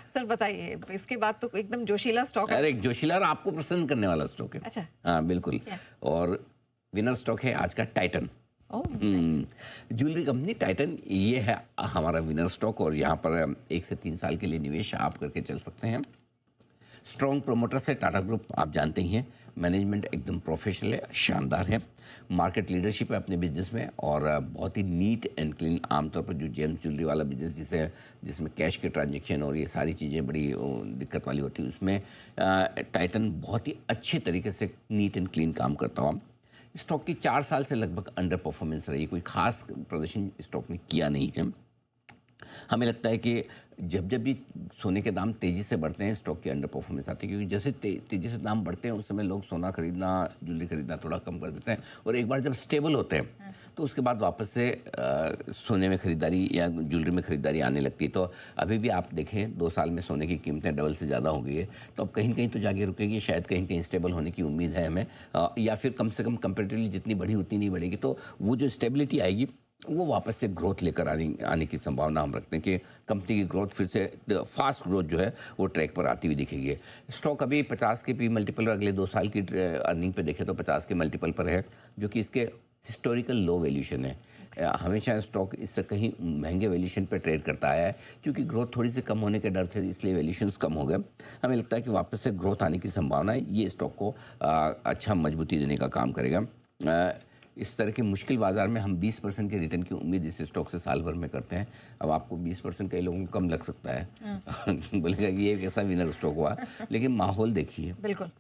Sir बताइए, इसके बाद तो एकदम जोशीला स्टॉक है। अरे जोशीला और आपको पसंद करने वाला स्टॉक है। अच्छा। हाँ बिल्कुल। और विनर स्टॉक है आज का टाइटन। ज्वेलरी कंपनी टाइटन, ये है हमारा विनर स्टॉक। और यहाँ पर 1 से 3 साल के लिए निवेश आप करके चल सकते हैं। स्ट्रॉन्ग प्रोमोटर से टाटा ग्रुप आप जानते ही हैं। मैनेजमेंट एकदम प्रोफेशनल है, शानदार है, मार्केट लीडरशिप है अपने बिजनेस में, और बहुत ही नीट एंड क्लीन। आमतौर पर जो जेम्स ज्वेलरी वाला बिजनेस जिसमें कैश के ट्रांजैक्शन और ये सारी चीज़ें बड़ी दिक्कत वाली होती है, उसमें टाइटन बहुत ही अच्छे तरीके से नीट एंड क्लीन काम करता हुआ। स्टॉक की 4 साल से लगभग अंडर परफॉर्मेंस रही, कोई खास प्रदर्शन स्टॉक ने किया नहीं है। हमें लगता है कि जब जब भी सोने के दाम तेज़ी से बढ़ते हैं, स्टॉक की अंडर परफॉर्मेंस आती है, क्योंकि जैसे तेज़ी से दाम बढ़ते हैं उस समय लोग सोना खरीदना, ज्वेलरी खरीदना थोड़ा कम कर देते हैं, और एक बार जब स्टेबल होते हैं तो उसके बाद वापस से सोने में खरीदारी या ज्वेलरी में खरीदारी आने लगती है। तो अभी भी आप देखें 2 साल में सोने की कीमतें डबल से ज़्यादा हो गई है, तो अब कहीं कहीं तो जाके रुकेगी, शायद कहीं कहीं स्टेबल होने की उम्मीद है हमें, या फिर कम से कम कंपेरेटिवली जितनी बढ़ी उतनी नहीं बढ़ेगी। तो वो जो स्टेबिलिटी आएगी वो वापस से ग्रोथ लेकर आने की संभावना हम रखते हैं कि कंपनी की ग्रोथ फिर से फास्ट ग्रोथ जो है वो ट्रैक पर आती हुई दिखेगी। स्टॉक अभी 50 के पी मल्टीपल, अगले 2 साल की अर्निंग पे देखें तो 50 के मल्टीपल पर है, जो कि इसके हिस्टोरिकल लो वैल्यूशन है। हमेशा स्टॉक इससे कहीं महंगे वैल्यूशन पे ट्रेड करता आया है, क्योंकि ग्रोथ थोड़ी सी कम होने के डर थे, इसलिए वैल्यूशंस कम हो गए। हमें लगता है कि वापस से ग्रोथ आने की संभावना है, ये स्टॉक को अच्छा मजबूती देने का काम करेगा। इस तरह के मुश्किल बाजार में हम 20% के रिटर्न की उम्मीद इस स्टॉक से साल भर में करते हैं। अब आपको 20% कई लोगों को कम लग सकता है बोलेगा कि ये कैसा विनर स्टॉक हुआ, लेकिन माहौल देखिए, बिल्कुल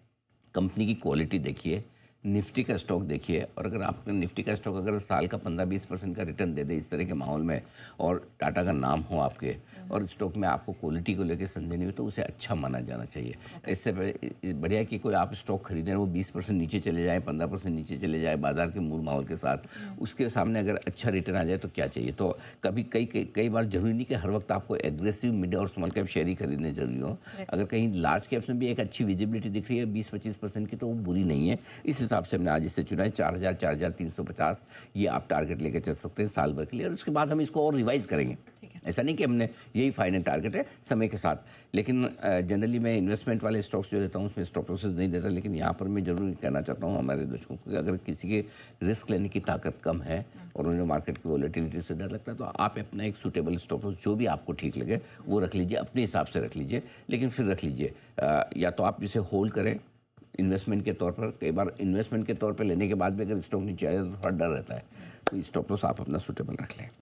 कंपनी की क्वालिटी देखिए, निफ्टी का स्टॉक देखिए, और अगर आपका निफ्टी का स्टॉक अगर साल का 15-20% का रिटर्न दे दे इस तरह के माहौल में, और टाटा का नाम हो आपके, और स्टॉक में आपको क्वालिटी को लेकर संदेह नहीं हो, तो उसे अच्छा माना जाना चाहिए। इससे बढ़िया कि कोई आप स्टॉक खरीदें वो 20% नीचे चले जाए, 15% नीचे चले जाए बाजार के मूल माहौल के साथ, उसके सामने अगर अच्छा रिटर्न आ जाए तो क्या चाहिए। तो कभी कई बार जरूरी नहीं कि हर वक्त आपको एग्रेसिव मिड और स्मॉल कैप शेयर ही खरीदने जरूरी हो। अगर कहीं लार्ज कैप्स में भी एक अच्छी विजिबिलिटी दिख रही है 20-25% की, तो वो बुरी नहीं है। इस हिसाब से हमने आज इसे चुना है। 4,350 ये आप टारगेट लेके चल सकते हैं साल भर के लिए, और उसके बाद हम इसको और रिवाइज करेंगे। ऐसा नहीं कि हमने यही फाइनल टारगेट है समय के साथ, लेकिन जनरली मैं इन्वेस्टमेंट वाले स्टॉक्स जो देता हूँ उसमें स्टॉप लॉसेस नहीं देता। लेकिन यहाँ पर मैं जरूर कहना चाहता हूँ हमारे दर्शकों को कि अगर किसी के रिस्क लेने की ताकत कम है और उन्हें मार्केट की वॉलेटिलिटी से डर लगता है, तो आप अपना एक सूटेबल स्टॉप लॉस जो भी आपको ठीक लगे वो रख लीजिए, अपने हिसाब से रख लीजिए, लेकिन फिर रख लीजिए। या तो आप इसे होल्ड करें इन्वेस्टमेंट के तौर पर, कई बार इन्वेस्टमेंट के तौर पर लेने के बाद भी अगर स्टॉक नीचे आए तो थोड़ा डर रहता है, तो स्टॉप लॉस आप अपना सूटेबल रख लें।